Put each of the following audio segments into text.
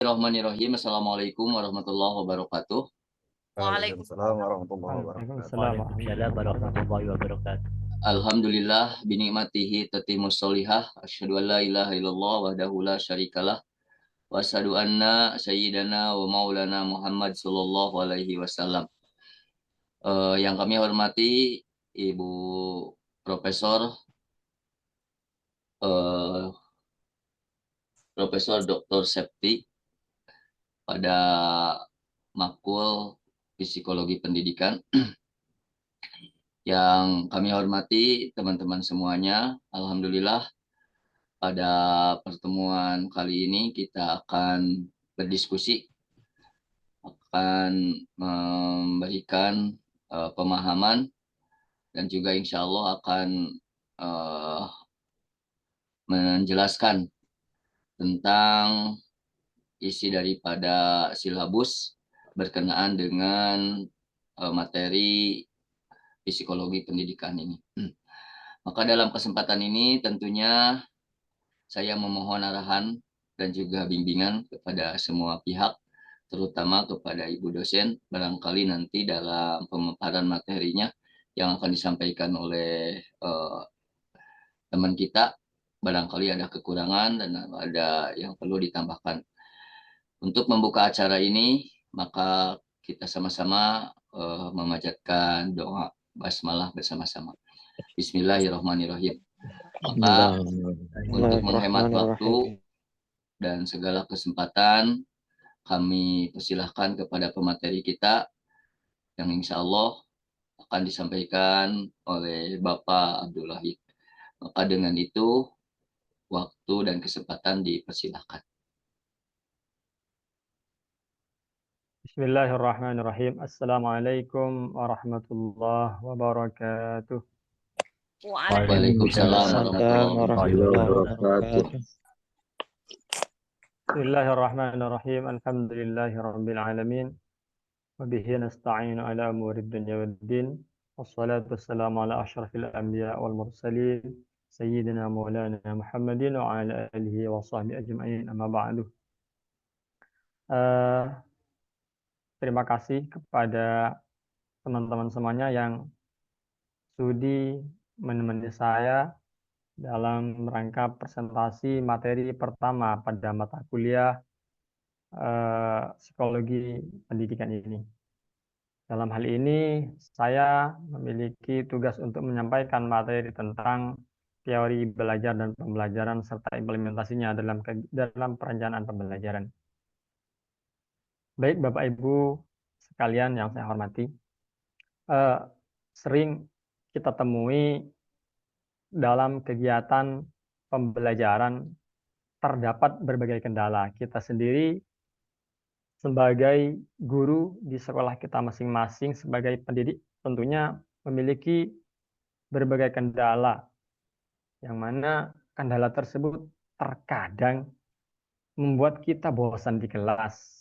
Bismillahirrahmanirrahim. Assalamualaikum warahmatullahi wabarakatuh. Waalaikumsalam warahmatullahi wabarakatuh. Waalaikumsalam warahmatullahi warahmatullahi wabarakatuh. Alhamdulillah binikmatihi tatimus solihah. Asyhadu an la ilaha illallah wahdahu la syarikalah. Wa asyhadu anna sayyidana wa maulana Muhammad sallallahu alaihi wasallam. Yang kami hormati Ibu Profesor eh, Profesor Dr. Septi pada Makul Psikologi Pendidikan. Yang kami hormati teman-teman semuanya, alhamdulillah pada pertemuan kali ini kita akan berdiskusi, akan memberikan pemahaman dan juga insya Allah akan uh, menjelaskan tentang isi daripada silabus berkenaan dengan materi psikologi pendidikan ini. Maka dalam kesempatan ini tentunya saya memohon arahan dan juga bimbingan kepada semua pihak, terutama kepada Ibu dosen, barangkali nanti dalam pemaparan materinya yang akan disampaikan oleh teman kita, barangkali ada kekurangan dan ada yang perlu ditambahkan. Untuk membuka acara ini, maka kita sama-sama memanjatkan doa basmalah bersama-sama. Bismillahirrahmanirrahim. Maka untuk menghemat waktu dan segala kesempatan, kami persilahkan kepada pemateri kita yang insya Allah akan disampaikan oleh Bapak Abdullah. Maka dengan itu, waktu dan kesempatan dipersilahkan. Bismillahirrahmanirrahim. Assalamualaikum warahmatullahi wabarakatuh. Waalaikumsalam warahmatullahi wabarakatuh. Bismillahirrahmanirrahim. Alhamdulillahirabbil alamin. Wa bihi nasta'inu ala umurid dunya waddin. Wassalatu wassalamu ala asyrafil anbiya wal mursalin sayyidina maulana Muhammadin wa ala alihi wa sahbihi ajma'in. Amma ba'du. Terima kasih kepada teman-teman semuanya yang sudi menemani saya dalam rangka presentasi materi pertama pada mata kuliah psikologi pendidikan ini. Dalam hal ini, saya memiliki tugas untuk menyampaikan materi tentang teori belajar dan pembelajaran serta implementasinya dalam perencanaan pembelajaran. Baik Bapak Ibu sekalian yang saya hormati, sering kita temui dalam kegiatan pembelajaran terdapat berbagai kendala. Kita sendiri sebagai guru di sekolah kita masing-masing, sebagai pendidik tentunya memiliki berbagai kendala, yang mana kendala tersebut terkadang membuat kita bosan di kelas.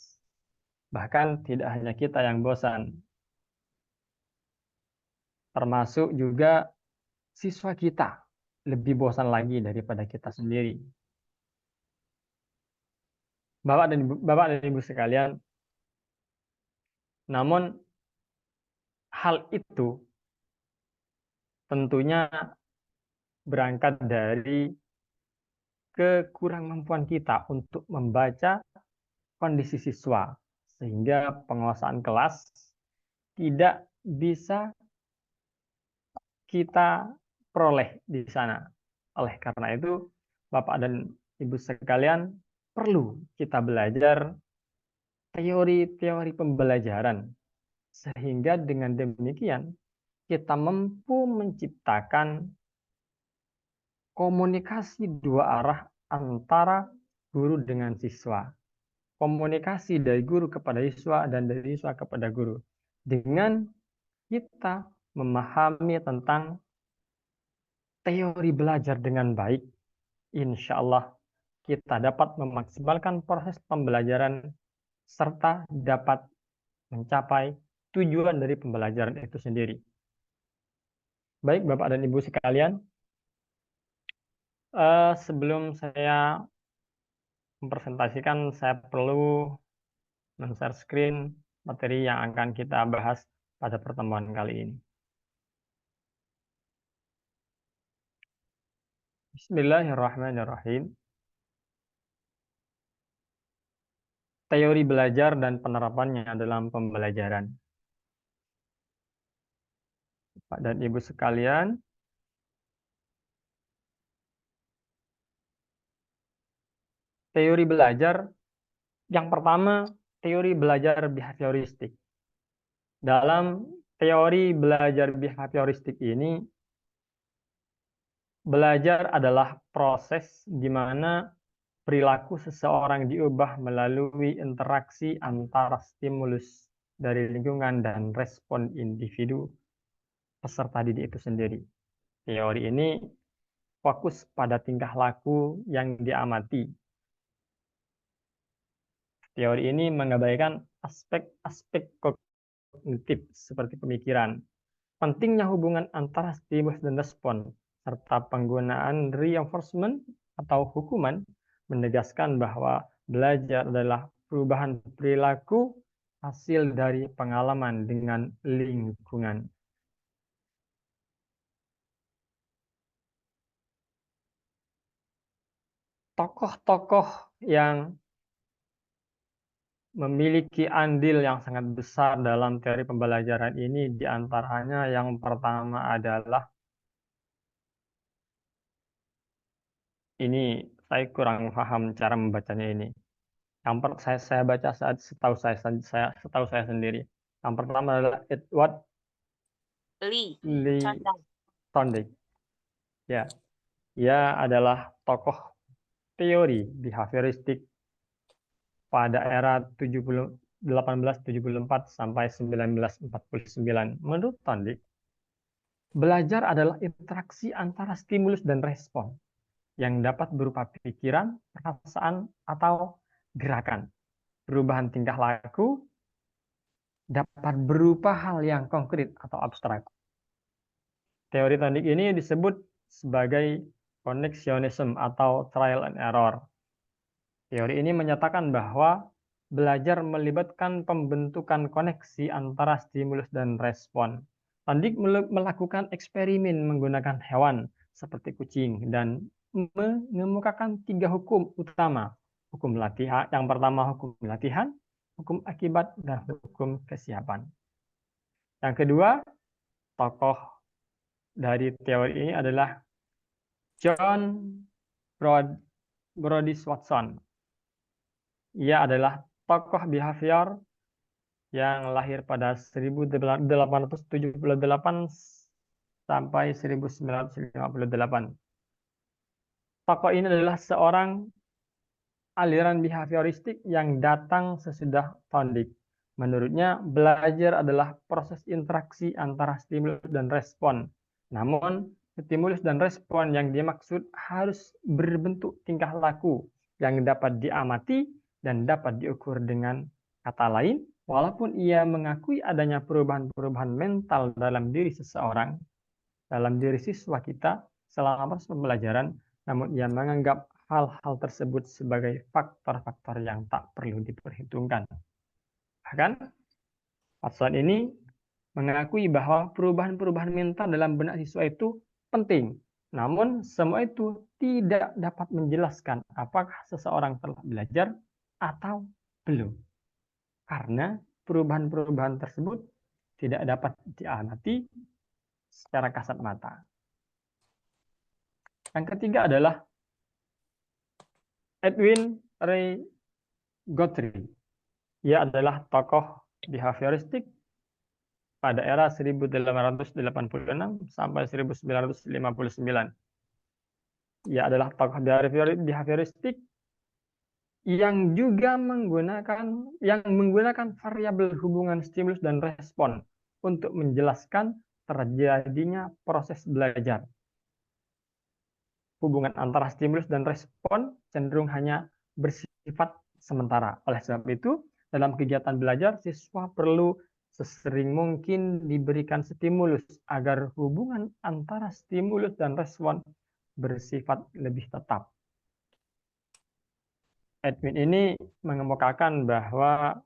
Bahkan tidak hanya kita yang bosan, termasuk juga siswa kita lebih bosan lagi daripada kita sendiri. Bapak dan Ibu sekalian, namun hal itu tentunya berangkat dari kekurangmampuan kita untuk membaca kondisi siswa, sehingga penguasaan kelas tidak bisa kita peroleh di sana. Oleh karena itu, Bapak dan Ibu sekalian, perlu kita belajar teori-teori pembelajaran, sehingga dengan demikian kita mampu menciptakan komunikasi dua arah antara guru dengan siswa. Komunikasi dari guru kepada siswa dan dari siswa kepada guru. Dengan kita memahami tentang teori belajar dengan baik, insya Allah kita dapat memaksimalkan proses pembelajaran serta dapat mencapai tujuan dari pembelajaran itu sendiri. Baik Bapak dan Ibu sekalian, sebelum saya mempresentasikan, saya perlu men-share screen materi yang akan kita bahas pada pertemuan kali ini. Bismillahirrahmanirrahim. Teori belajar dan penerapannya dalam pembelajaran. Pak dan Ibu sekalian, teori belajar yang pertama, teori belajar behavioristik. Dalam teori belajar behavioristik ini, belajar adalah proses di mana perilaku seseorang diubah melalui interaksi antara stimulus dari lingkungan dan respon individu peserta didik itu sendiri. Teori ini fokus pada tingkah laku yang diamati. Teori ini mengabaikan aspek-aspek kognitif seperti pemikiran, pentingnya hubungan antara stimulus dan respon, serta penggunaan reinforcement atau hukuman menegaskan bahwa belajar adalah perubahan perilaku hasil dari pengalaman dengan lingkungan. Tokoh-tokoh yang memiliki andil yang sangat besar dalam teori pembelajaran ini, diantaranya yang pertama adalah, ini saya kurang paham cara membacanya ini. Saya baca setahu saya sendiri. Yang pertama adalah Edward Lee Thorndike. Ya, ia adalah tokoh teori behavioristik pada era 1874 sampai 1949. Menurut Thorndike, belajar adalah interaksi antara stimulus dan respon yang dapat berupa pikiran, perasaan, atau gerakan. Perubahan tingkah laku dapat berupa hal yang konkret atau abstrak. Teori Thorndike ini disebut sebagai connectionism atau trial and error. Teori ini menyatakan bahwa belajar melibatkan pembentukan koneksi antara stimulus dan respon. Thorndike melakukan eksperimen menggunakan hewan seperti kucing dan mengemukakan 3 hukum utama. Hukum latihan, yang pertama hukum latihan, hukum akibat, dan hukum kesiapan. Yang kedua, tokoh dari teori ini adalah John Brodie Watson. Ia adalah tokoh behavior yang lahir pada 1878 sampai 1958. Tokoh ini adalah seorang aliran behavioristik yang datang sesudah Thorndike. Menurutnya, belajar adalah proses interaksi antara stimulus dan respon. Namun, stimulus dan respon yang dimaksud harus berbentuk tingkah laku yang dapat diamati dan dapat diukur. Dengan kata lain, walaupun ia mengakui adanya perubahan-perubahan mental dalam diri seseorang, dalam diri siswa kita selama proses pembelajaran, namun ia menganggap hal-hal tersebut sebagai faktor-faktor yang tak perlu diperhitungkan. Bahkan, Watson ini mengakui bahwa perubahan-perubahan mental dalam benak siswa itu penting. Namun, semua itu tidak dapat menjelaskan apakah seseorang telah belajar atau belum. Karena perubahan-perubahan tersebut tidak dapat diamati secara kasat mata. Yang ketiga adalah Edwin Ray Guthrie. Ia adalah tokoh behavioristik pada era 1886 sampai 1959. Ia adalah tokoh behavioristik yang juga menggunakan variabel hubungan stimulus dan respon untuk menjelaskan terjadinya proses belajar. Hubungan antara stimulus dan respon cenderung hanya bersifat sementara. Oleh sebab itu, dalam kegiatan belajar, siswa perlu sesering mungkin diberikan stimulus agar hubungan antara stimulus dan respon bersifat lebih tetap. Edwin ini mengemukakan bahwa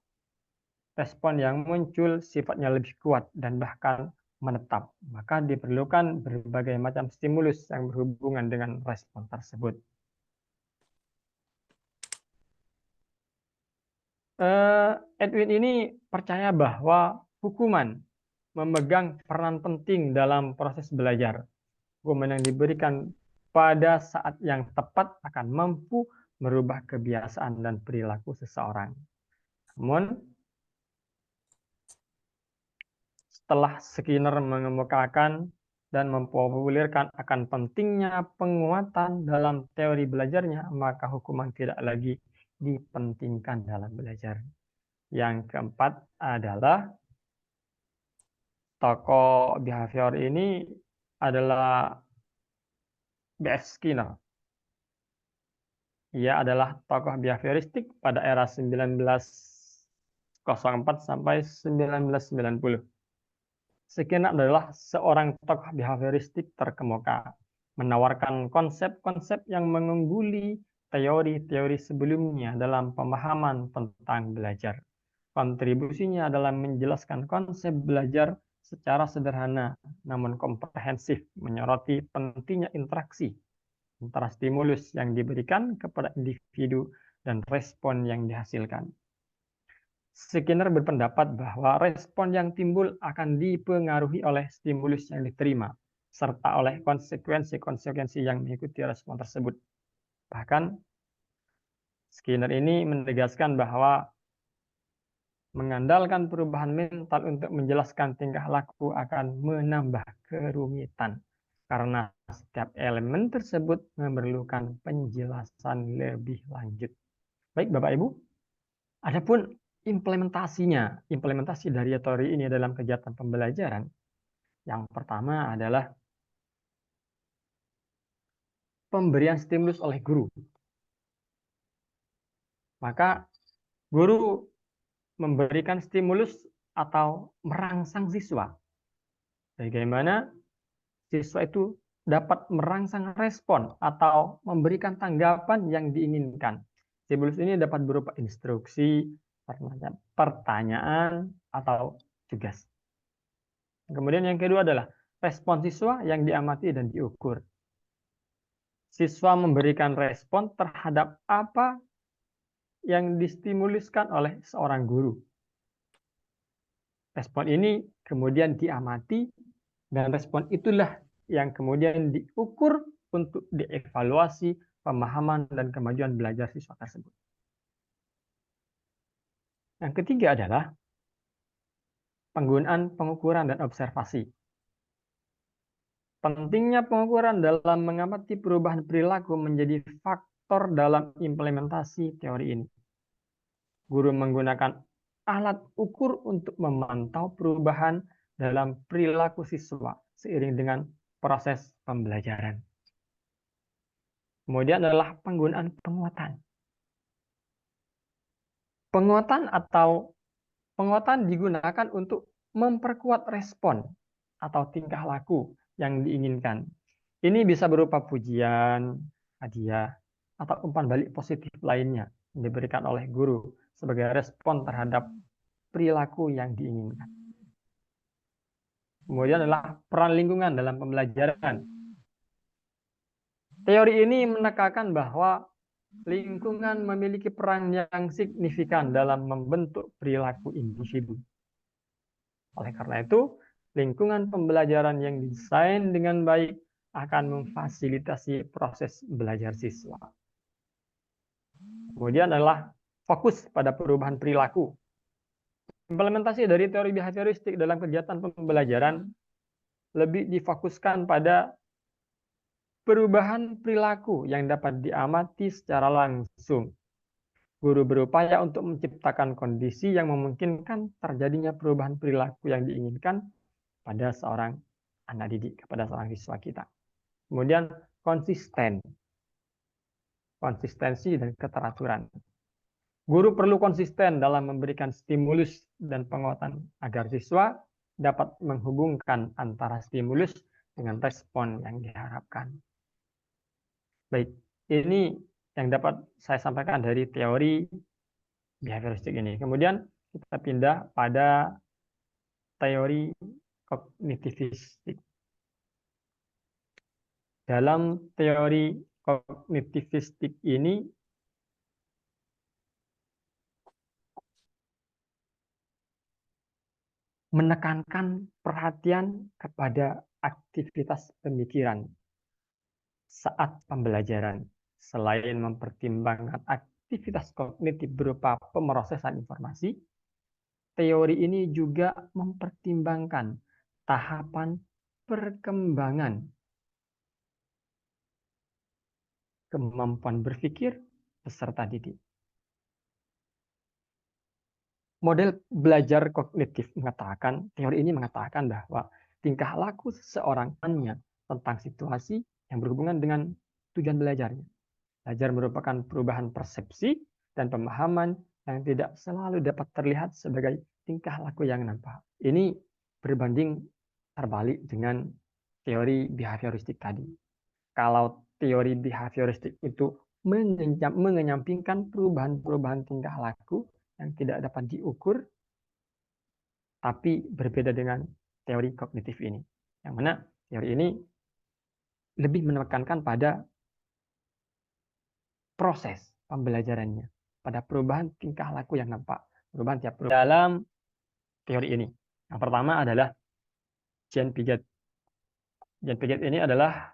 respon yang muncul sifatnya lebih kuat dan bahkan menetap. Maka diperlukan berbagai macam stimulus yang berhubungan dengan respon tersebut. Edwin ini percaya bahwa hukuman memegang peran penting dalam proses belajar. Hukuman yang diberikan pada saat yang tepat akan mampu merubah kebiasaan dan perilaku seseorang. Namun, setelah Skinner mengemukakan dan mempopulerkan akan pentingnya penguatan dalam teori belajarnya, maka hukuman tidak lagi dipentingkan dalam belajar. Yang keempat adalah tokoh behavior ini adalah B.F. Skinner. Ia adalah tokoh behavioristik pada era 1904 sampai 1990. Skinner adalah seorang tokoh behavioristik terkemuka, menawarkan konsep-konsep yang mengungguli teori-teori sebelumnya dalam pemahaman tentang belajar. Kontribusinya dalam menjelaskan konsep belajar secara sederhana namun komprehensif, menyoroti pentingnya interaksi antara stimulus yang diberikan kepada individu dan respon yang dihasilkan. Skinner berpendapat bahwa respon yang timbul akan dipengaruhi oleh stimulus yang diterima, serta oleh konsekuensi-konsekuensi yang mengikuti respon tersebut. Bahkan, Skinner ini menegaskan bahwa mengandalkan perubahan mental untuk menjelaskan tingkah laku akan menambah kerumitan, karena setiap elemen tersebut memerlukan penjelasan lebih lanjut. Baik, Bapak Ibu, adapun implementasi dari teori ini dalam kegiatan pembelajaran, yang pertama adalah pemberian stimulus oleh guru. Maka guru memberikan stimulus atau merangsang siswa. Bagaimana siswa itu dapat merangsang respon atau memberikan tanggapan yang diinginkan. Stimulus ini dapat berupa instruksi, pertanyaan, atau tugas. Kemudian yang kedua adalah respon siswa yang diamati dan diukur. Siswa memberikan respon terhadap apa yang distimuluskan oleh seorang guru. Respon ini kemudian diamati dan respon itulah yang kemudian diukur untuk dievaluasi pemahaman dan kemajuan belajar siswa tersebut. Yang ketiga adalah penggunaan pengukuran dan observasi. Pentingnya pengukuran dalam mengamati perubahan perilaku menjadi faktor dalam implementasi teori ini. Guru menggunakan alat ukur untuk memantau perubahan dalam perilaku siswa seiring dengan proses pembelajaran. Kemudian adalah penggunaan penguatan. Penguatan digunakan untuk memperkuat respon atau tingkah laku yang diinginkan. Ini bisa berupa pujian, hadiah, atau umpan balik positif lainnya yang diberikan oleh guru sebagai respon terhadap perilaku yang diinginkan. Kemudian adalah peran lingkungan dalam pembelajaran. Teori ini menekankan bahwa lingkungan memiliki peran yang signifikan dalam membentuk perilaku individu. Oleh karena itu, lingkungan pembelajaran yang didesain dengan baik akan memfasilitasi proses belajar siswa. Kemudian adalah fokus pada perubahan perilaku. Implementasi dari teori behavioristik dalam kegiatan pembelajaran lebih difokuskan pada perubahan perilaku yang dapat diamati secara langsung. Guru berupaya untuk menciptakan kondisi yang memungkinkan terjadinya perubahan perilaku yang diinginkan pada seorang anak didik, kepada seorang siswa kita. Kemudian konsistensi dan keteraturan. Guru perlu konsisten dalam memberikan stimulus dan penguatan agar siswa dapat menghubungkan antara stimulus dengan respon yang diharapkan. Baik, ini yang dapat saya sampaikan dari teori behavioristik ini. Kemudian kita pindah pada teori kognitivistik. Dalam teori kognitivistik ini menekankan perhatian kepada aktivitas pemikiran saat pembelajaran. Selain mempertimbangkan aktivitas kognitif berupa pemrosesan informasi, teori ini juga mempertimbangkan tahapan perkembangan kemampuan berpikir peserta didik. Model belajar kognitif mengatakan, teori ini mengatakan bahwa tingkah laku seseorang hanya tentang situasi yang berhubungan dengan tujuan belajarnya. Belajar merupakan perubahan persepsi dan pemahaman yang tidak selalu dapat terlihat sebagai tingkah laku yang nampak. Ini berbanding terbalik dengan teori behavioristik tadi. Kalau teori behavioristik itu mengenyampingkan perubahan-perubahan tingkah laku yang tidak dapat diukur, tapi berbeda dengan teori kognitif ini. Yang mana teori ini lebih menekankan pada proses pembelajarannya, pada perubahan tingkah laku yang nampak, perubahan tiap perubahan. Dalam teori ini, yang pertama adalah Jean Piaget. Jean Piaget ini adalah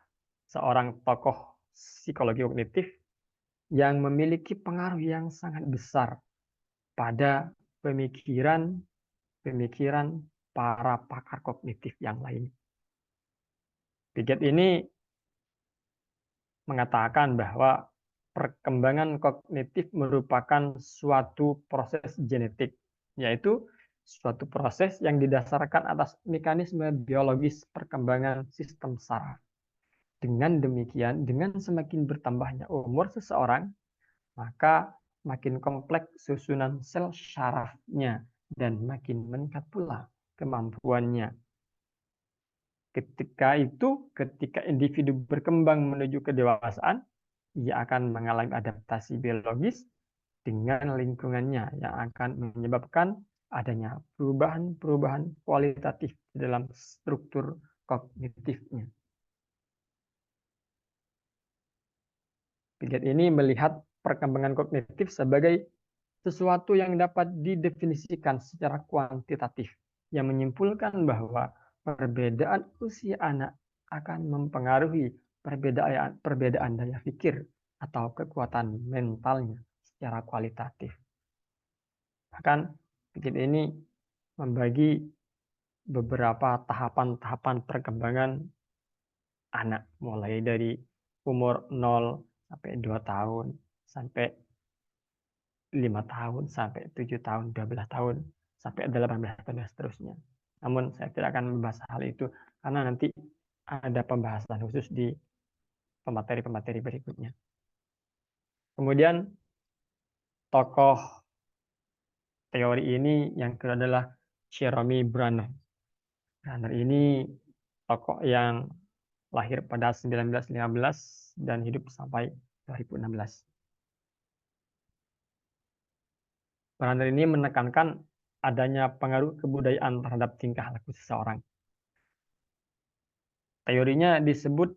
seorang tokoh psikologi kognitif yang memiliki pengaruh yang sangat besar pada pemikiran para pakar kognitif yang lain. Piaget ini mengatakan bahwa perkembangan kognitif merupakan suatu proses genetik, yaitu suatu proses yang didasarkan atas mekanisme biologis perkembangan sistem saraf. Dengan demikian, dengan semakin bertambahnya umur seseorang, maka makin kompleks susunan sel sarafnya dan makin meningkat pula kemampuannya. Ketika individu berkembang menuju kedewasaan, ia akan mengalami adaptasi biologis dengan lingkungannya yang akan menyebabkan adanya perubahan-perubahan kualitatif dalam struktur kognitifnya. Piaget ini melihat perkembangan kognitif sebagai sesuatu yang dapat didefinisikan secara kuantitatif, yang menyimpulkan bahwa perbedaan usia anak akan mempengaruhi perbedaan daya pikir atau kekuatan mentalnya secara kualitatif. Bahkan Piaget ini membagi beberapa tahapan-tahapan perkembangan anak, mulai dari umur 0 sampai 2 tahun, sampai 5 tahun, sampai 7 tahun, 12 tahun, sampai 18 tahun, dan seterusnya. Namun saya tidak akan membahas hal itu, karena nanti ada pembahasan khusus di pemateri-pemateri berikutnya. Kemudian, tokoh teori ini yang kedua adalah Jeremy Bruner. Bruner ini tokoh yang lahir pada 1915 dan hidup sampai 2016. Bruner ini menekankan adanya pengaruh kebudayaan terhadap tingkah laku seseorang. Teorinya disebut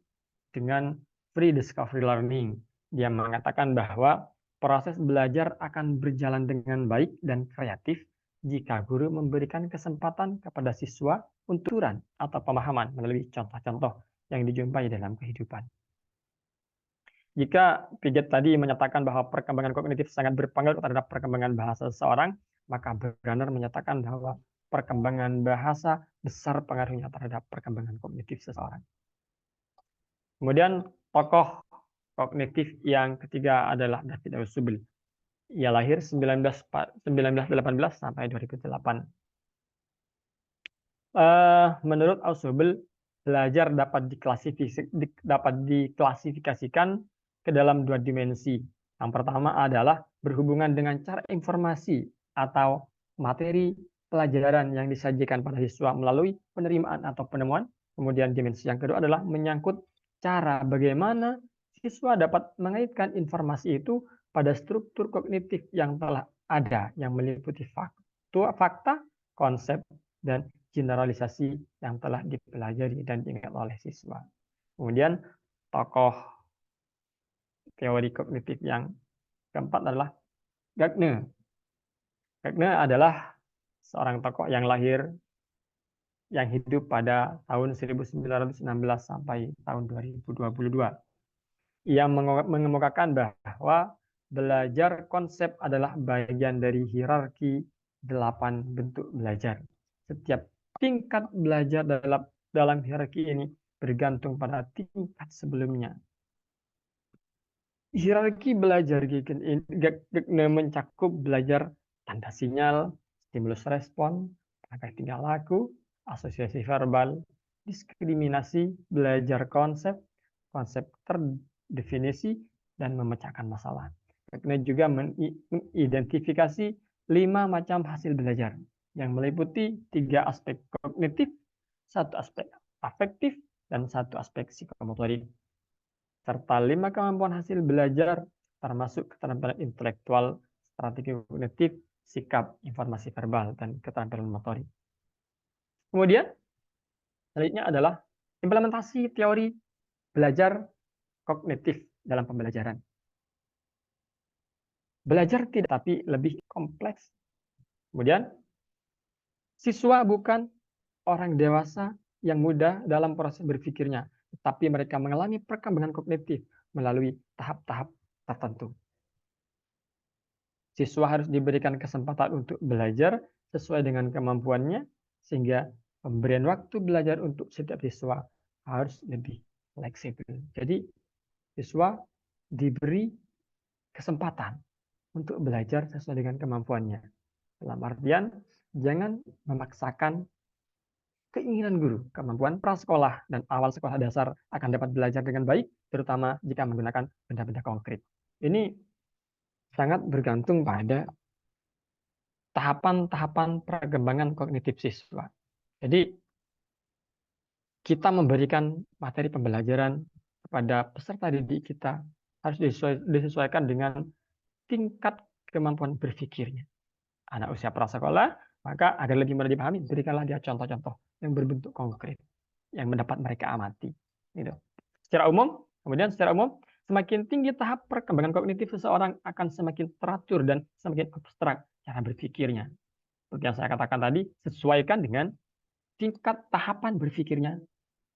dengan free discovery learning. Dia mengatakan bahwa proses belajar akan berjalan dengan baik dan kreatif jika guru memberikan kesempatan kepada siswa untuk atau pemahaman melalui contoh-contoh yang dijumpai dalam kehidupan. Jika Piaget tadi menyatakan bahwa perkembangan kognitif sangat berpengaruh terhadap perkembangan bahasa seseorang, maka Bruner menyatakan bahwa perkembangan bahasa besar pengaruhnya terhadap perkembangan kognitif seseorang. Kemudian tokoh kognitif yang ketiga adalah David Ausubel. Ia lahir 1918 sampai 2008. Menurut Ausubel, belajar dapat diklasifikasikan ke dalam dua dimensi. Yang pertama adalah berhubungan dengan cara informasi atau materi pelajaran yang disajikan pada siswa melalui penerimaan atau penemuan. Kemudian dimensi yang kedua adalah menyangkut cara bagaimana siswa dapat mengaitkan informasi itu pada struktur kognitif yang telah ada, yang meliputi fakta, konsep, dan generalisasi yang telah dipelajari dan diingat oleh siswa. Kemudian tokoh teori kognitif yang keempat adalah Gardner. Gardner adalah seorang tokoh yang hidup pada tahun 1916 sampai tahun 2022. Ia mengemukakan bahwa belajar konsep adalah bagian dari hierarki 8 bentuk belajar. Setiap tingkat belajar dalam hierarki ini bergantung pada tingkat sebelumnya. Hierarki belajar Gardner mencakup belajar tanda sinyal, stimulus respon, praktek tingkah laku, asosiasi verbal, diskriminasi, belajar konsep, konsep terdefinisi, dan memecahkan masalah. Gardner juga mengidentifikasi 5 macam hasil belajar yang meliputi 3 aspek kognitif, 1 aspek afektif, dan 1 aspek psikomotorik, serta 5 kemampuan hasil belajar termasuk keterampilan intelektual, strategi kognitif, sikap, informasi verbal, dan keterampilan motorik. Kemudian, selanjutnya adalah implementasi teori belajar kognitif dalam pembelajaran. Belajar tidak, tapi lebih kompleks. Kemudian, siswa bukan orang dewasa yang mudah dalam proses berpikirnya, tetapi mereka mengalami perkembangan kognitif melalui tahap-tahap tertentu. Siswa harus diberikan kesempatan untuk belajar sesuai dengan kemampuannya, sehingga pemberian waktu belajar untuk setiap siswa harus lebih fleksibel. Jadi, siswa diberi kesempatan untuk belajar sesuai dengan kemampuannya. Dalam artian, jangan memaksakan keinginan guru. Kemampuan prasekolah dan awal sekolah dasar akan dapat belajar dengan baik, terutama jika menggunakan benda-benda konkret. Ini sangat bergantung pada tahapan-tahapan perkembangan kognitif siswa. Jadi, kita memberikan materi pembelajaran kepada peserta didik kita harus disesuaikan dengan tingkat kemampuan berpikirnya. Anak usia prasekolah, maka agar lebih mudah dipahami, berikanlah dia contoh-contoh yang berbentuk konkret, yang mendapat mereka amati. Gitu. Secara umum, semakin tinggi tahap perkembangan kognitif seseorang akan semakin teratur dan semakin abstrak cara berpikirnya. Seperti yang saya katakan tadi, sesuaikan dengan tingkat tahapan berpikirnya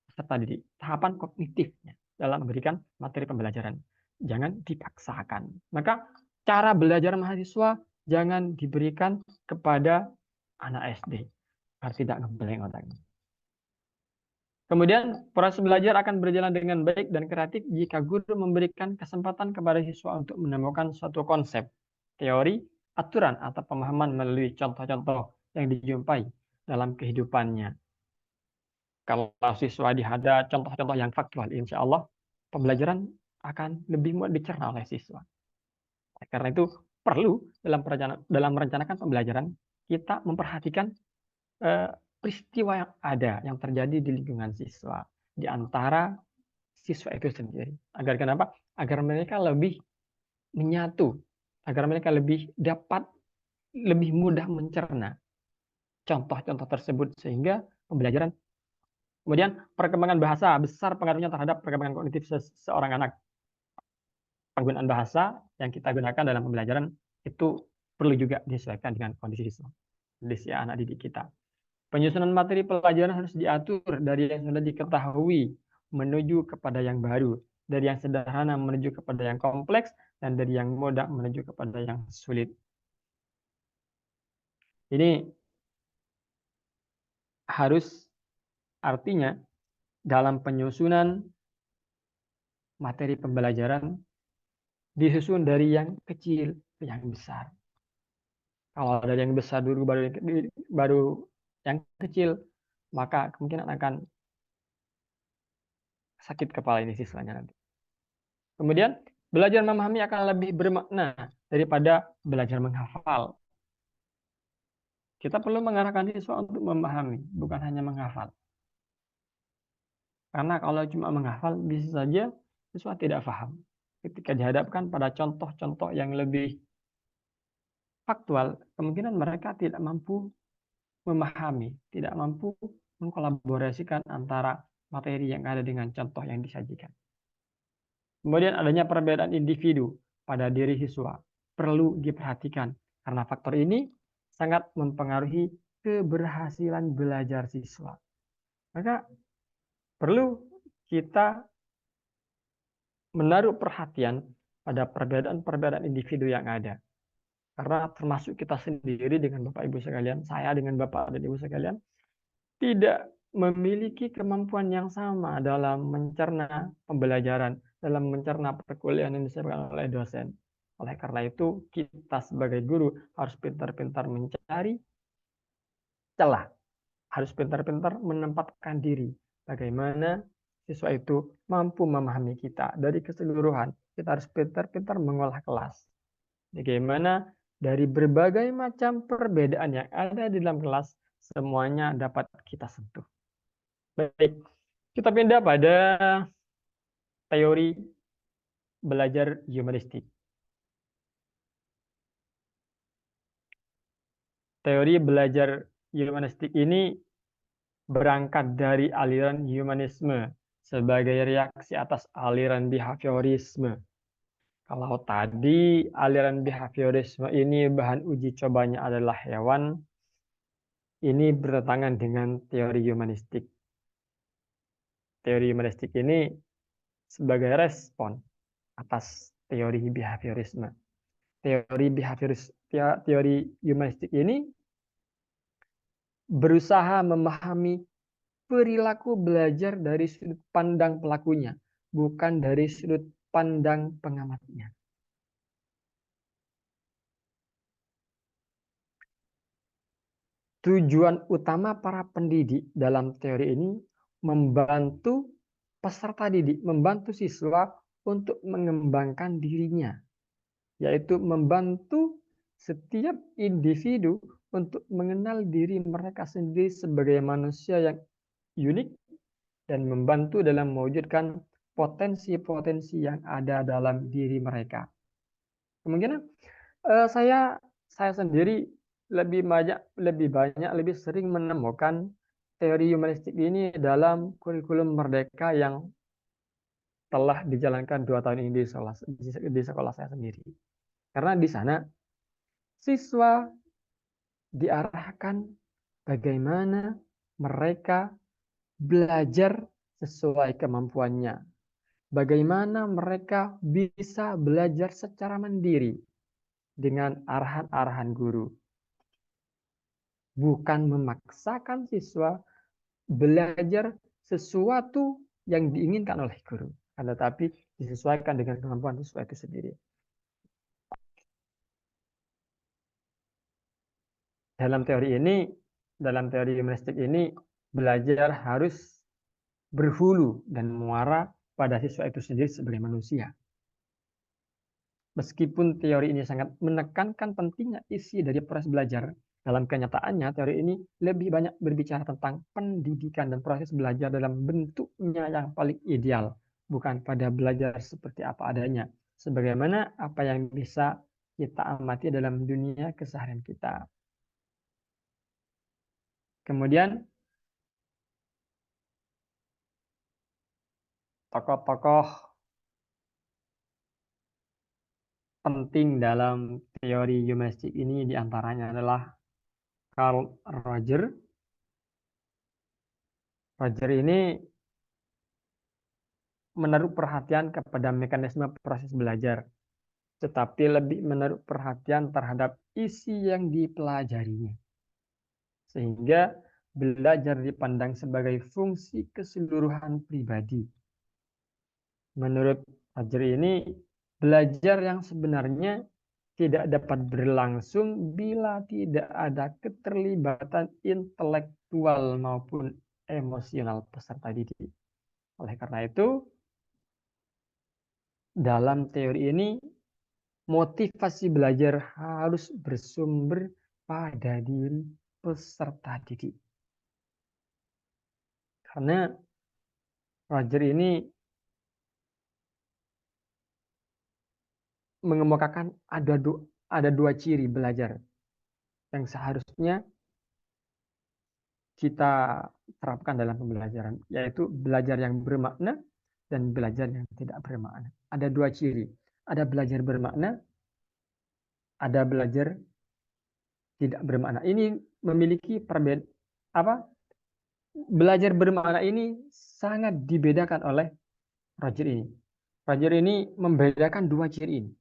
peserta didik, tahapan kognitifnya dalam memberikan materi pembelajaran. Jangan dipaksakan. Maka cara belajar mahasiswa jangan diberikan kepada anak SD, agar tidak ngeblank otaknya. Kemudian, proses belajar akan berjalan dengan baik dan kreatif jika guru memberikan kesempatan kepada siswa untuk menemukan suatu konsep, teori, aturan, atau pemahaman melalui contoh-contoh yang dijumpai dalam kehidupannya. Kalau siswa dihadap contoh-contoh yang faktual, insya Allah pembelajaran akan lebih mudah dicerna oleh siswa. Karena itu perlu dalam merencanakan pembelajaran kita memperhatikan peristiwa yang ada, yang terjadi di lingkungan siswa, di antara siswa itu sendiri. Agar kenapa? Agar mereka lebih menyatu, agar mereka dapat lebih mudah mencerna contoh-contoh tersebut, sehingga pembelajaran. Kemudian perkembangan bahasa besar pengaruhnya terhadap perkembangan kognitif seorang anak. Penggunaan bahasa yang kita gunakan dalam pembelajaran itu perlu juga disesuaikan dengan kondisi siswa, kondisi anak didik kita. Penyusunan materi pelajaran harus diatur dari yang sudah diketahui menuju kepada yang baru, dari yang sederhana menuju kepada yang kompleks, dan dari yang mudah menuju kepada yang sulit. Ini harus, artinya dalam penyusunan materi pembelajaran disusun dari yang kecil ke yang besar. Kalau dari yang besar dulu baru yang kecil, maka kemungkinan akan sakit kepala ini siswanya nanti. Kemudian, belajar memahami akan lebih bermakna daripada belajar menghafal. Kita perlu mengarahkan siswa untuk memahami, bukan hanya menghafal. Karena kalau cuma menghafal, bisa saja siswa tidak paham. Ketika dihadapkan pada contoh-contoh yang lebih faktual, kemungkinan mereka tidak mampu memahami, tidak mampu mengkolaborasikan antara materi yang ada dengan contoh yang disajikan. Kemudian adanya perbedaan individu pada diri siswa perlu diperhatikan karena faktor ini sangat mempengaruhi keberhasilan belajar siswa. Maka perlu kita menaruh perhatian pada perbedaan-perbedaan individu yang ada. Karena termasuk kita sendiri dengan Bapak Ibu sekalian, saya dengan Bapak dan Ibu sekalian, tidak memiliki kemampuan yang sama dalam mencerna pembelajaran, dalam mencerna perkuliahan yang disampaikan oleh dosen. Oleh karena itu, kita sebagai guru harus pintar-pintar mencari celah, harus pintar-pintar menempatkan diri. Bagaimana siswa itu mampu memahami kita dari keseluruhan. Kita harus pintar-pintar mengolah kelas. Bagaimana dari berbagai macam perbedaan yang ada di dalam kelas, semuanya dapat kita sentuh. Baik, kita pindah pada teori belajar humanistik. Teori belajar humanistik ini berangkat dari aliran humanisme sebagai reaksi atas aliran behaviorisme. Kalau tadi aliran behaviorisme ini bahan uji cobanya adalah hewan, ini bertentangan dengan teori humanistik. Teori humanistik ini sebagai respon atas teori behaviorisme. Teori humanistik ini berusaha memahami perilaku belajar dari sudut pandang pelakunya, bukan dari sudut pandang pengamatnya. Tujuan utama para pendidik dalam teori ini membantu peserta didik, membantu siswa untuk mengembangkan dirinya, yaitu membantu setiap individu untuk mengenal diri mereka sendiri sebagai manusia yang unik dan membantu dalam mewujudkan potensi-potensi yang ada dalam diri mereka. Kemungkinan saya sendiri lebih lebih sering menemukan teori humanistik ini dalam kurikulum Merdeka yang telah dijalankan 2 tahun ini di sekolah saya sendiri. Karena di sana siswa diarahkan bagaimana mereka belajar sesuai kemampuannya. Bagaimana mereka bisa belajar secara mandiri dengan arahan-arahan guru. Bukan memaksakan siswa belajar sesuatu yang diinginkan oleh guru, tetapi disesuaikan dengan kemampuan siswa itu sendiri. Dalam teori humanistik ini, belajar harus berhulu dan muara pada siswa itu sendiri sebagai manusia. Meskipun teori ini sangat menekankan pentingnya isi dari proses belajar, dalam kenyataannya teori ini lebih banyak berbicara tentang pendidikan dan proses belajar dalam bentuknya yang paling ideal, bukan pada belajar seperti apa adanya, sebagaimana apa yang bisa kita amati dalam dunia keseharian kita. Kemudian tokoh-tokoh penting dalam teori humanistik ini diantaranya adalah Carl Roger. Roger ini menaruh perhatian kepada mekanisme proses belajar, tetapi lebih menaruh perhatian terhadap isi yang dipelajarinya. Sehingga belajar dipandang sebagai fungsi keseluruhan pribadi. Menurut Roger ini, belajar yang sebenarnya tidak dapat berlangsung bila tidak ada keterlibatan intelektual maupun emosional peserta didik. Oleh karena itu, dalam teori ini, motivasi belajar harus bersumber pada diri peserta didik. Karena Roger ini mengemukakan ada dua ciri belajar yang seharusnya kita terapkan dalam pembelajaran, yaitu belajar yang bermakna dan belajar yang tidak bermakna. Ada dua ciri, ada belajar bermakna, ada belajar tidak bermakna. Ini memiliki perbedaan apa? Belajar bermakna ini sangat dibedakan oleh Roger ini. Roger ini membedakan dua ciri ini.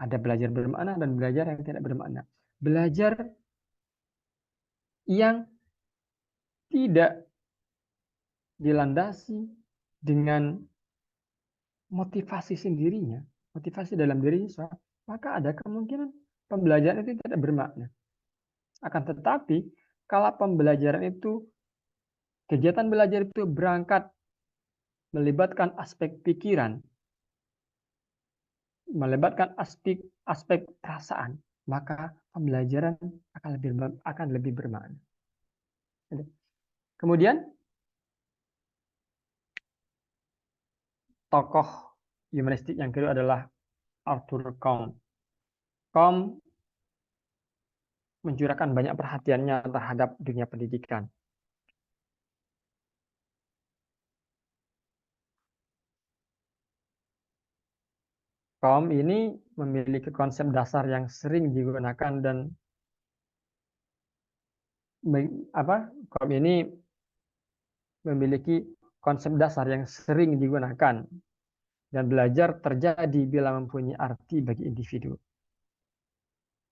Ada belajar bermakna dan belajar yang tidak bermakna. Belajar yang tidak dilandasi dengan motivasi sendirinya, motivasi dalam diri siswa, maka ada kemungkinan pembelajaran itu tidak bermakna. Akan tetapi, kalau pembelajaran itu, kegiatan belajar itu berangkat melibatkan aspek pikiran, melibatkan aspek perasaan, maka pembelajaran akan lebih bermakna. Kemudian tokoh humanistik yang kedua adalah Arthur Comte. Comte mencurahkan banyak perhatiannya terhadap dunia pendidikan. Comte ini memiliki konsep dasar yang sering digunakan dan Comte ini memiliki konsep dasar yang sering digunakan dan belajar terjadi bila mempunyai arti bagi individu.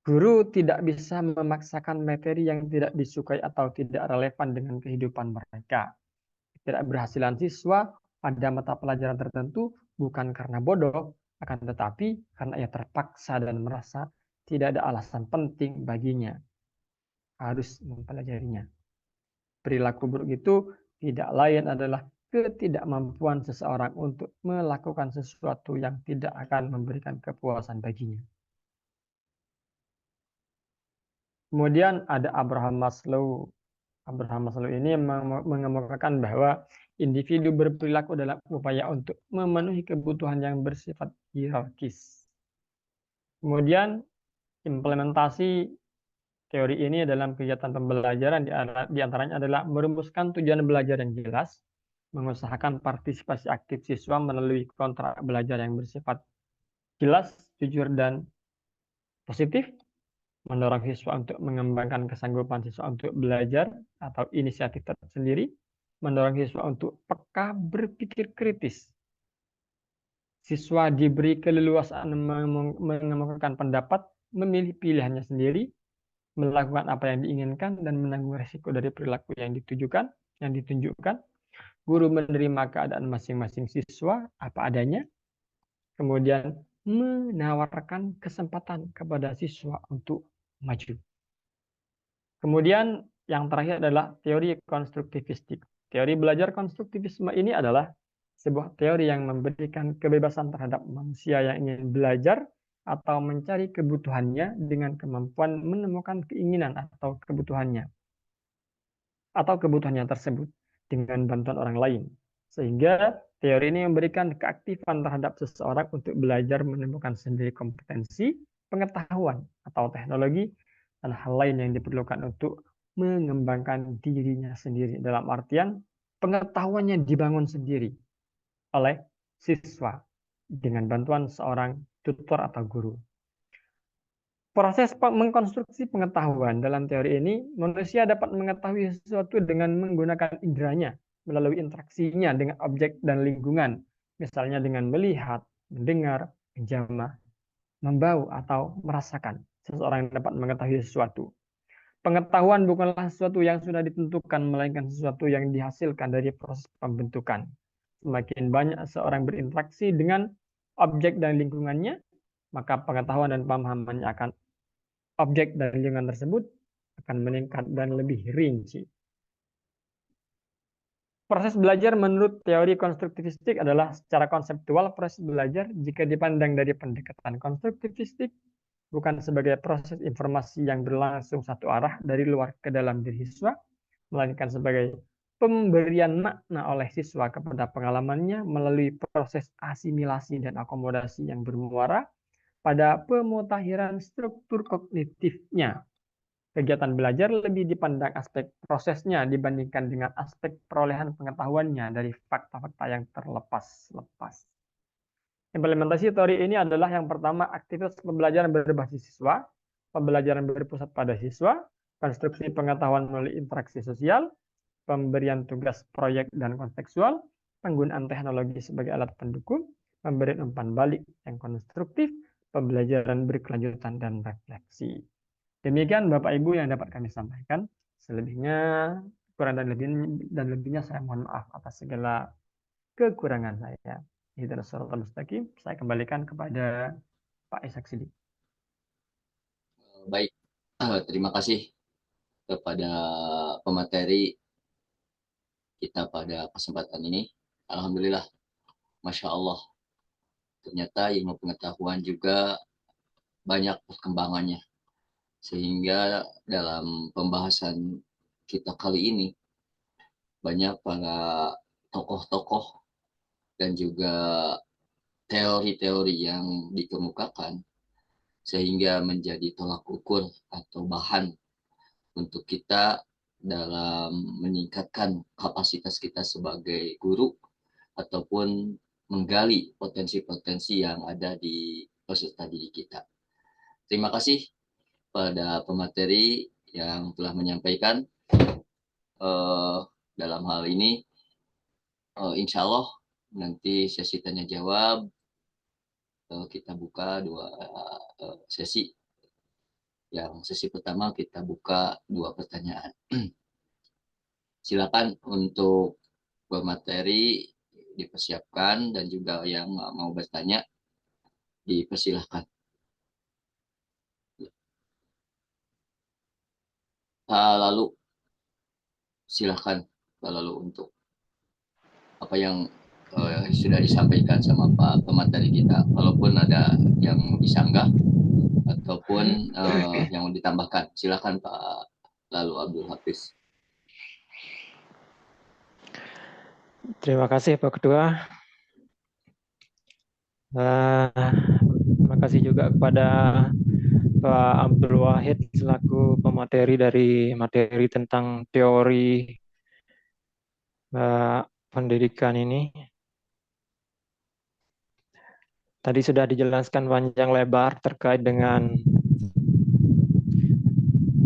Guru tidak bisa memaksakan materi yang tidak disukai atau tidak relevan dengan kehidupan mereka. Ketidakberhasilan siswa pada mata pelajaran tertentu bukan karena bodoh, akan tetapi karena ia terpaksa dan merasa tidak ada alasan penting baginya harus mempelajarinya. Perilaku buruk itu tidak lain adalah ketidakmampuan seseorang untuk melakukan sesuatu yang tidak akan memberikan kepuasan baginya. Kemudian ada Abraham Maslow. Abraham Maslow ini mengemukakan bahwa individu berperilaku dalam upaya untuk memenuhi kebutuhan yang bersifat hierarkis. Kemudian implementasi teori ini dalam kegiatan pembelajaran di antaranya adalah merumuskan tujuan belajar yang jelas, mengusahakan partisipasi aktif siswa melalui kontrak belajar yang bersifat jelas, jujur, dan positif, mendorong siswa untuk mengembangkan kesanggupan siswa untuk belajar atau inisiatif tersendiri, mendorong siswa untuk peka berpikir kritis. Siswa diberi keleluasaan mengemukakan pendapat, memilih pilihannya sendiri, melakukan apa yang diinginkan, dan menanggung risiko dari perilaku yang ditunjukkan. Guru menerima keadaan masing-masing siswa apa adanya, kemudian menawarkan kesempatan kepada siswa untuk maju. Kemudian yang terakhir adalah teori konstruktivistik. Teori belajar konstruktivisme ini adalah sebuah teori yang memberikan kebebasan terhadap manusia yang ingin belajar atau mencari kebutuhannya dengan kemampuan menemukan keinginan atau kebutuhannya tersebut dengan bantuan orang lain. Sehingga teori ini memberikan keaktifan terhadap seseorang untuk belajar menemukan sendiri kompetensi, pengetahuan atau teknologi dan hal lain yang diperlukan untuk mengembangkan dirinya sendiri. Dalam artian pengetahuannya dibangun sendiri oleh siswa dengan bantuan seorang tutor atau guru. Proses mengkonstruksi pengetahuan dalam teori ini, manusia dapat mengetahui sesuatu dengan menggunakan inderanya melalui interaksinya dengan objek dan lingkungan, misalnya dengan melihat, mendengar, menjamah, membau, atau merasakan. Seseorang dapat mengetahui sesuatu. Pengetahuan bukanlah sesuatu yang sudah ditentukan, melainkan sesuatu yang dihasilkan dari proses pembentukan. Semakin banyak seorang berinteraksi dengan objek dan lingkungannya, maka pengetahuan dan pemahamannya akan objek dan lingkungan tersebut akan meningkat dan lebih rinci. Proses belajar menurut teori konstruktivistik adalah secara konseptual proses belajar jika dipandang dari pendekatan konstruktivistik bukan sebagai proses informasi yang berlangsung satu arah dari luar ke dalam diri siswa, melainkan sebagai pemberian makna oleh siswa kepada pengalamannya melalui proses asimilasi dan akomodasi yang bermuara pada pemutakhiran struktur kognitifnya. Kegiatan belajar lebih dipandang aspek prosesnya dibandingkan dengan aspek perolehan pengetahuannya dari fakta-fakta yang terlepas-lepas. Implementasi teori ini adalah yang pertama aktivitas pembelajaran berbasis siswa, pembelajaran berpusat pada siswa, konstruksi pengetahuan melalui interaksi sosial, pemberian tugas proyek dan kontekstual, penggunaan teknologi sebagai alat pendukung, pemberian umpan balik yang konstruktif, pembelajaran berkelanjutan dan refleksi. Demikian Bapak Ibu yang dapat kami sampaikan. Selebihnya, kurang dan lebihnya saya mohon maaf atas segala kekurangan saya. Ihdinas shiratal mustaqim. Saya kembalikan kepada Pak Ishak Sidik. Baik, terima kasih kepada pemateri kita pada kesempatan ini. Alhamdulillah, Masya Allah, ternyata ilmu pengetahuan juga banyak perkembangannya. Sehingga dalam pembahasan kita kali ini, banyak para tokoh-tokoh dan juga teori-teori yang dikemukakan, sehingga menjadi tolak ukur atau bahan untuk kita dalam meningkatkan kapasitas kita sebagai guru ataupun menggali potensi-potensi yang ada di peserta didik kita. Terima kasih pada pemateri yang telah menyampaikan dalam hal ini. Insya Allah nanti sesi tanya jawab kita buka dua sesi. Yang sesi pertama kita buka 2 pertanyaan. Silakan untuk pemateri dipersiapkan dan juga yang mau bertanya dipersilahkan. Lalu silakan lalu untuk apa yang sudah disampaikan sama Pak pemateri kita, walaupun ada yang disanggah ataupun yang ditambahkan, silakan Pak lalu Abdul Hafiz. Terima kasih Pak Ketua. Terima kasih juga kepada Pak Abdul Wahid selaku pemateri dari materi tentang teori pendidikan ini. Tadi sudah dijelaskan panjang lebar terkait dengan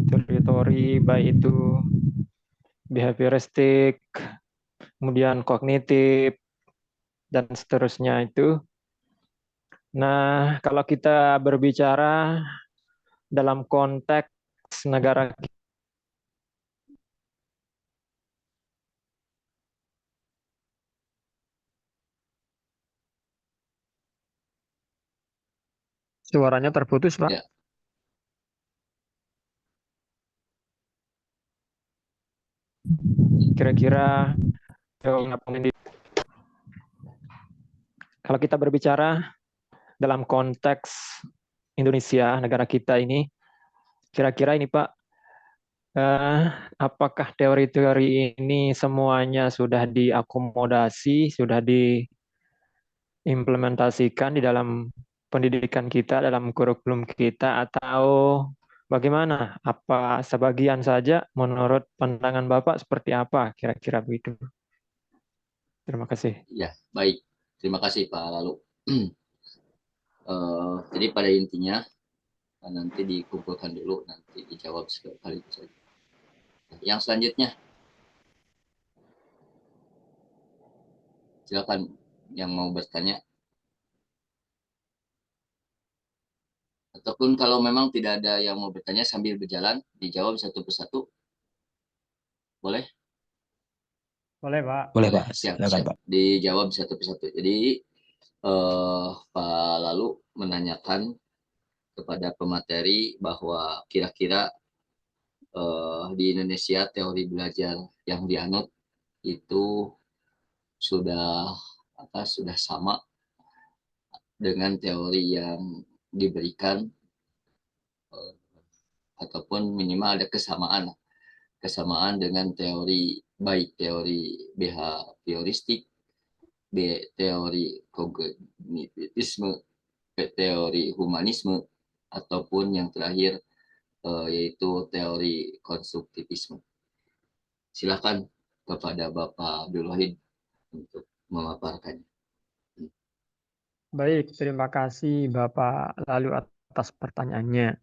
teori-teori baik itu behavioristik, kemudian kognitif, dan seterusnya itu. Nah, kalau kita berbicara dalam konteks negara Suaranya terputus, Pak. Ya. Kira-kira kalau kita berbicara dalam konteks Indonesia, negara kita ini, kira-kira ini Pak, apakah teori-teori ini semuanya sudah diakomodasi, sudah diimplementasikan di dalam pendidikan kita, dalam kurikulum kita, atau bagaimana? Apa sebagian saja menurut pandangan Bapak seperti apa? Kira-kira begitu. Terima kasih. Ya, baik. Terima kasih Pak Lalu. Jadi pada intinya nanti dikumpulkan dulu, nanti dijawab sekali saja. Yang selanjutnya, silakan yang mau bertanya. Ataupun kalau memang tidak ada yang mau bertanya sambil berjalan, dijawab satu persatu. Boleh? Boleh, Pak. Boleh, Pak. Siap, Silakan, siap. Pak. Dijawab satu persatu. Jadi Pak Lalu menanyakan kepada pemateri bahwa kira-kira di Indonesia teori belajar yang dianut itu sudah sama dengan teori yang diberikan ataupun minimal ada kesamaan dengan teori, baik teori behavioristik, teori kognitivisme, teori humanisme, ataupun yang terakhir yaitu teori konstruktivisme. Silakan kepada Bapak Abdul Wahid untuk memaparkannya. Baik, terima kasih Bapak lalu atas pertanyaannya.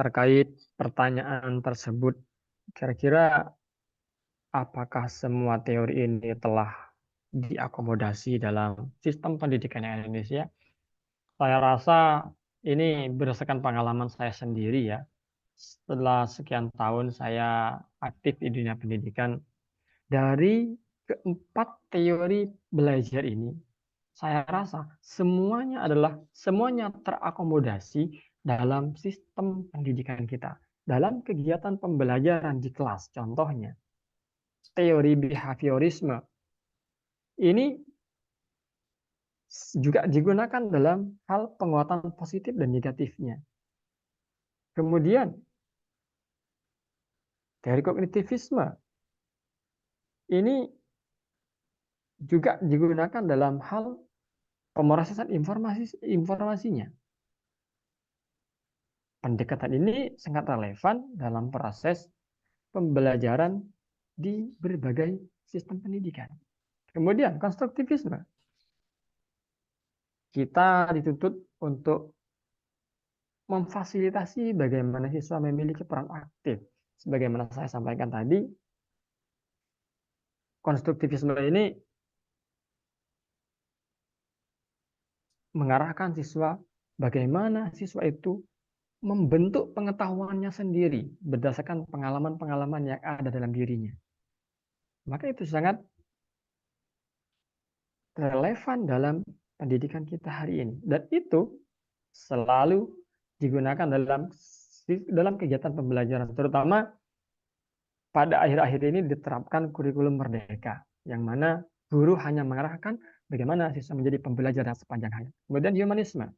Terkait pertanyaan tersebut, kira-kira apakah semua teori ini telah diakomodasi dalam sistem pendidikan Indonesia? Saya rasa ini berdasarkan pengalaman saya sendiri ya. Setelah sekian tahun saya aktif di dunia pendidikan, dari keempat teori belajar ini, saya rasa semuanya terakomodasi dalam sistem pendidikan kita. Dalam kegiatan pembelajaran di kelas, contohnya teori behaviorisme ini juga digunakan dalam hal penguatan positif dan negatifnya. Kemudian teori kognitivisme ini juga digunakan dalam hal pemrosesan informasinya. Pendekatan ini sangat relevan dalam proses pembelajaran di berbagai sistem pendidikan. Kemudian konstruktivisme. Kita dituntut untuk memfasilitasi bagaimana siswa memiliki peran aktif. Sebagaimana saya sampaikan tadi, konstruktivisme ini mengarahkan siswa bagaimana siswa itu membentuk pengetahuannya sendiri berdasarkan pengalaman-pengalaman yang ada dalam dirinya. Maka itu sangat relevan dalam pendidikan kita hari ini. Dan itu selalu digunakan dalam kegiatan pembelajaran, terutama pada akhir-akhir ini diterapkan kurikulum merdeka, yang mana guru hanya mengarahkan bagaimana siswa menjadi pembelajar sepanjang hayat. Kemudian humanisme.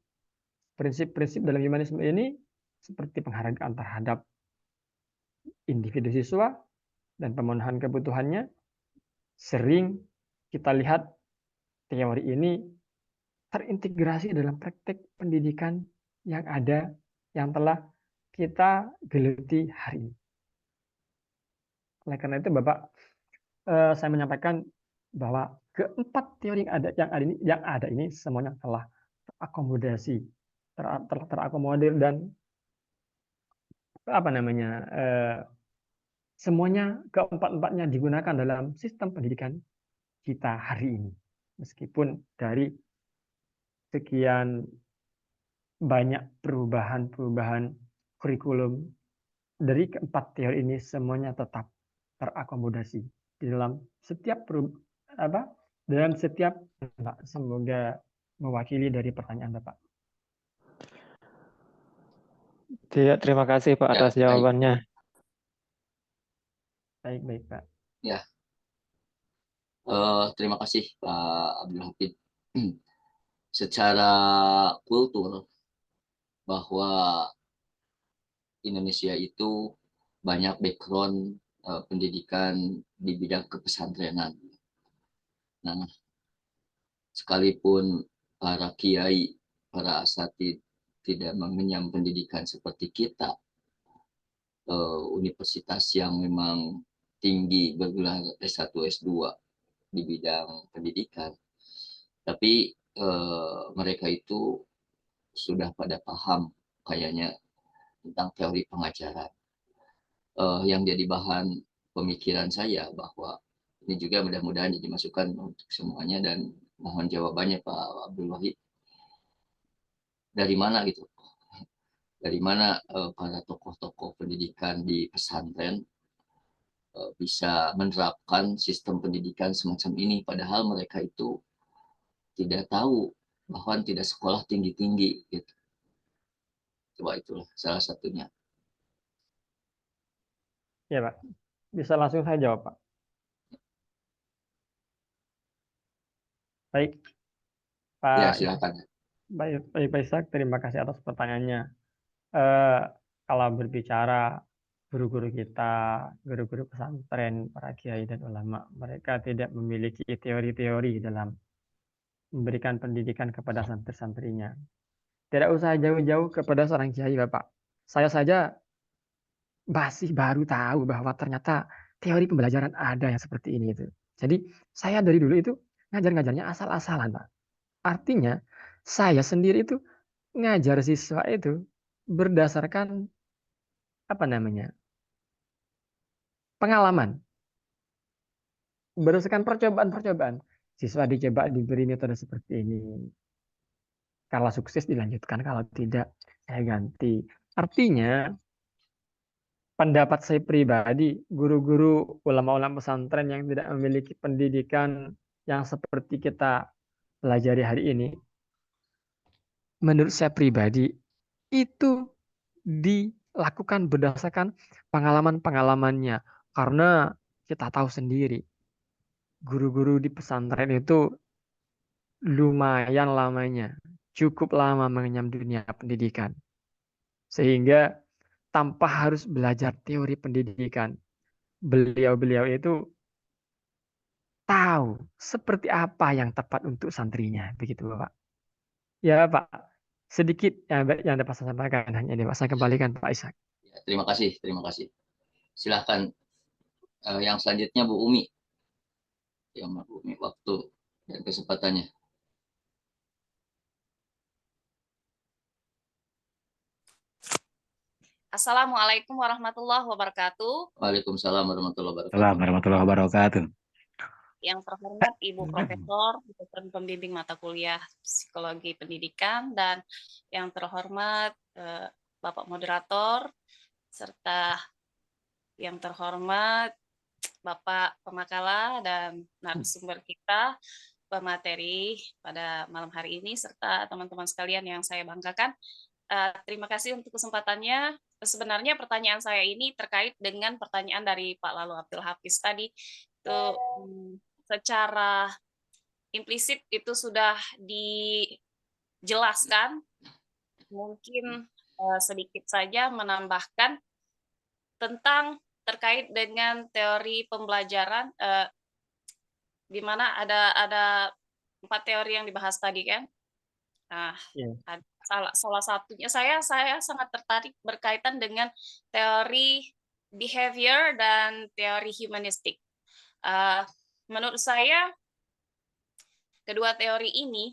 Prinsip-prinsip dalam humanisme ini seperti penghargaan terhadap individu siswa dan pemenuhan kebutuhannya. Sering kita lihat teori ini terintegrasi dalam praktek pendidikan yang ada, yang telah kita geluti hari ini. Oleh karena itu, Bapak, saya menyampaikan bahwa keempat teori yang ada ini semuanya telah terakomodasi, terakomodir dan semuanya keempat-empatnya digunakan dalam sistem pendidikan kita hari ini. Meskipun dari sekian banyak perubahan kurikulum, dari keempat teori ini semuanya tetap terakomodasi di dalam setiap semoga mewakili dari pertanyaan Bapak. Terima kasih Pak atas jawabannya. Baik Pak. Ya, terima kasih Pak Abdul Hafid. Secara kultur bahwa Indonesia itu banyak background pendidikan di bidang kepesantrenan. Nah, sekalipun para kiai, para asatid tidak mengenyam pendidikan seperti kita, universitas yang memang tinggi bergelar S1, S2 di bidang pendidikan, tapi mereka itu sudah pada paham kayaknya tentang teori pengajaran. Yang jadi bahan pemikiran saya bahwa ini juga mudah-mudahan jadi masukan untuk semuanya, dan mohon jawabannya Pak Abdul Wahid. Dari mana gitu? Dari mana para tokoh-tokoh pendidikan di pesantren bisa menerapkan sistem pendidikan semacam ini, padahal mereka itu tidak tahu, bahkan tidak sekolah tinggi-tinggi gitu. Coba itulah salah satunya. Ya Pak, bisa langsung saya jawab Pak. Baik Pak. Ya silakan. Baik Pak Ishak, terima kasih atas pertanyaannya. Kalau berbicara guru-guru kita, guru-guru pesantren, para kiai dan ulama, mereka tidak memiliki teori-teori dalam memberikan pendidikan kepada santri-santrinya. Tidak usah jauh-jauh kepada seorang kiai, Bapak. Saya saja masih baru tahu bahwa ternyata teori pembelajaran ada yang seperti ini itu. Jadi saya dari dulu itu ngajar-ngajarnya asal-asalan, Pak. Artinya saya sendiri itu ngajar siswa itu berdasarkan apa namanya? Pengalaman, berdasarkan percobaan-percobaan. Siswa dicoba diberi metode seperti ini. Kalau sukses dilanjutkan, kalau tidak saya ganti. Artinya pendapat saya pribadi, guru-guru ulama-ulama pesantren yang tidak memiliki pendidikan yang seperti kita pelajari hari ini, menurut saya pribadi, itu dilakukan berdasarkan pengalaman-pengalamannya. Karena kita tahu sendiri, guru-guru di pesantren itu lumayan lamanya, cukup lama mengenyam dunia pendidikan. Sehingga tanpa harus belajar teori pendidikan, beliau-beliau itu tahu seperti apa yang tepat untuk santrinya, begitu Pak. Ya Pak, sedikit yang dapat saya sampaikan hanya ini Pak. Saya kembalikan Pak Ishak. Ya, terima kasih, terima kasih. Silahkan yang selanjutnya Bu Umi. Yang Bu Umi waktu dan kesempatannya. Assalamualaikum warahmatullahi wabarakatuh. Waalaikumsalam warahmatullahi wabarakatuh. Assalamualaikum warahmatullahi wabarakatuh. Yang terhormat Ibu Profesor, Dosen Pembimbing Mata Kuliah Psikologi Pendidikan, dan yang terhormat Bapak Moderator, serta yang terhormat Bapak Pemakala dan narasumber kita, pemateri pada malam hari ini, serta teman-teman sekalian yang saya banggakan. Terima kasih untuk kesempatannya. Sebenarnya pertanyaan saya ini terkait dengan pertanyaan dari Pak Lalu Abdul Hafiz tadi. Itu secara implisit itu sudah dijelaskan. Mungkin sedikit saja menambahkan tentang terkait dengan teori pembelajaran, di mana ada 4 teori yang dibahas tadi kan. Nah, salah satunya saya sangat tertarik berkaitan dengan teori behavior dan teori humanistik. Menurut saya kedua teori ini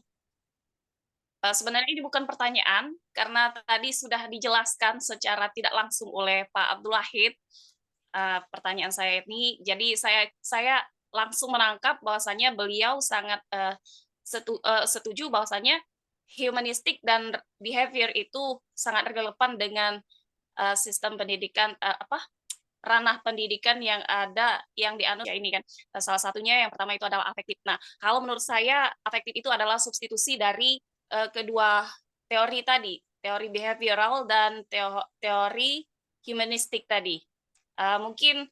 sebenarnya ini bukan pertanyaan karena tadi sudah dijelaskan secara tidak langsung oleh Pak Abdul Wahid pertanyaan saya ini. Jadi saya langsung menangkap bahwasanya beliau sangat setuju bahwasanya humanistik dan behavior itu sangat relevan dengan sistem pendidikan ranah pendidikan yang ada yang dianut ya ini kan. Salah satunya yang pertama itu adalah afektif. Nah, kalau menurut saya afektif itu adalah substitusi dari kedua teori tadi, teori behavioral dan teori humanistik tadi. Mungkin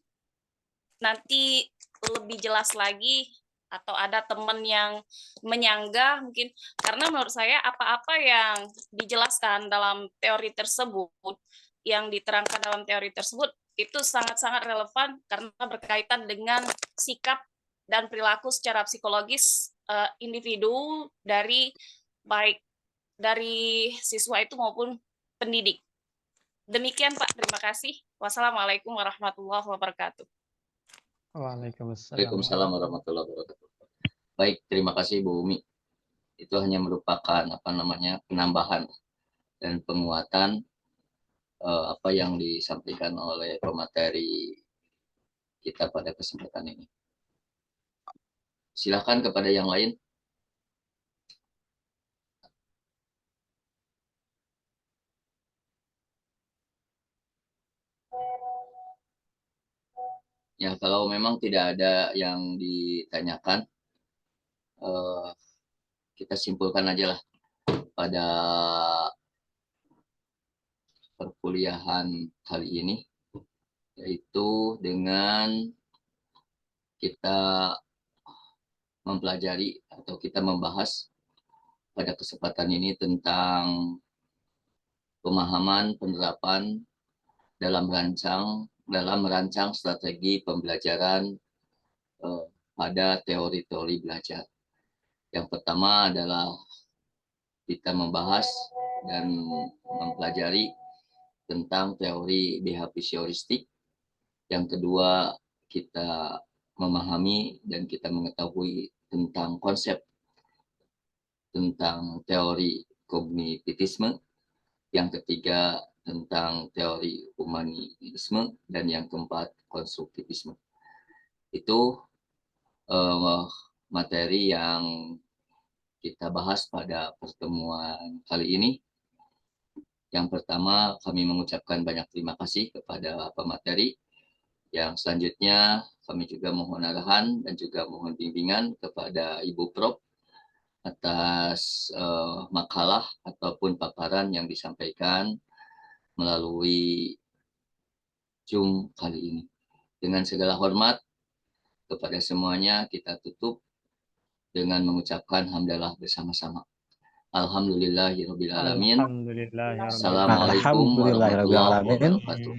nanti lebih jelas lagi atau ada teman yang menyanggah mungkin, karena menurut saya apa-apa yang dijelaskan dalam teori tersebut, yang diterangkan dalam teori tersebut itu sangat-sangat relevan karena berkaitan dengan sikap dan perilaku secara psikologis individu dari baik dari siswa itu maupun pendidik. Demikian Pak, terima kasih. Wassalamualaikum warahmatullahi wabarakatuh. Waalaikumsalam warahmatullahi wabarakatuh. Baik, terima kasih Bu Umi. Itu hanya merupakan penambahan dan penguatan apa yang disampaikan oleh pemateri kita pada kesempatan ini. Silakan kepada yang lain. Ya, kalau memang tidak ada yang ditanyakan, kita simpulkan aja lah pada perkuliahan kali ini, yaitu dengan kita mempelajari atau kita membahas pada kesempatan ini tentang pemahaman penerapan dalam merancang strategi pembelajaran pada teori-teori belajar. Yang pertama adalah kita membahas dan mempelajari tentang teori behavioristik. Yang kedua, kita memahami dan kita mengetahui tentang konsep tentang teori kognitivisme. Yang ketiga, tentang teori humanisme. Dan yang keempat, konstruktivisme. Itu materi yang kita bahas pada pertemuan kali ini. Yang pertama, kami mengucapkan banyak terima kasih kepada pemateri. Yang selanjutnya, kami juga mohon arahan dan juga mohon bimbingan kepada Ibu Prof atas makalah ataupun paparan yang disampaikan melalui Zoom kali ini. Dengan segala hormat kepada semuanya, kita tutup dengan mengucapkan hamdalah bersama-sama. Alhamdulillahirabbil alamin. Alhamdulillahirabbil alamin. Assalamualaikum warahmatullahi Alhamdulillahirabbil alamin. wabarakatuh.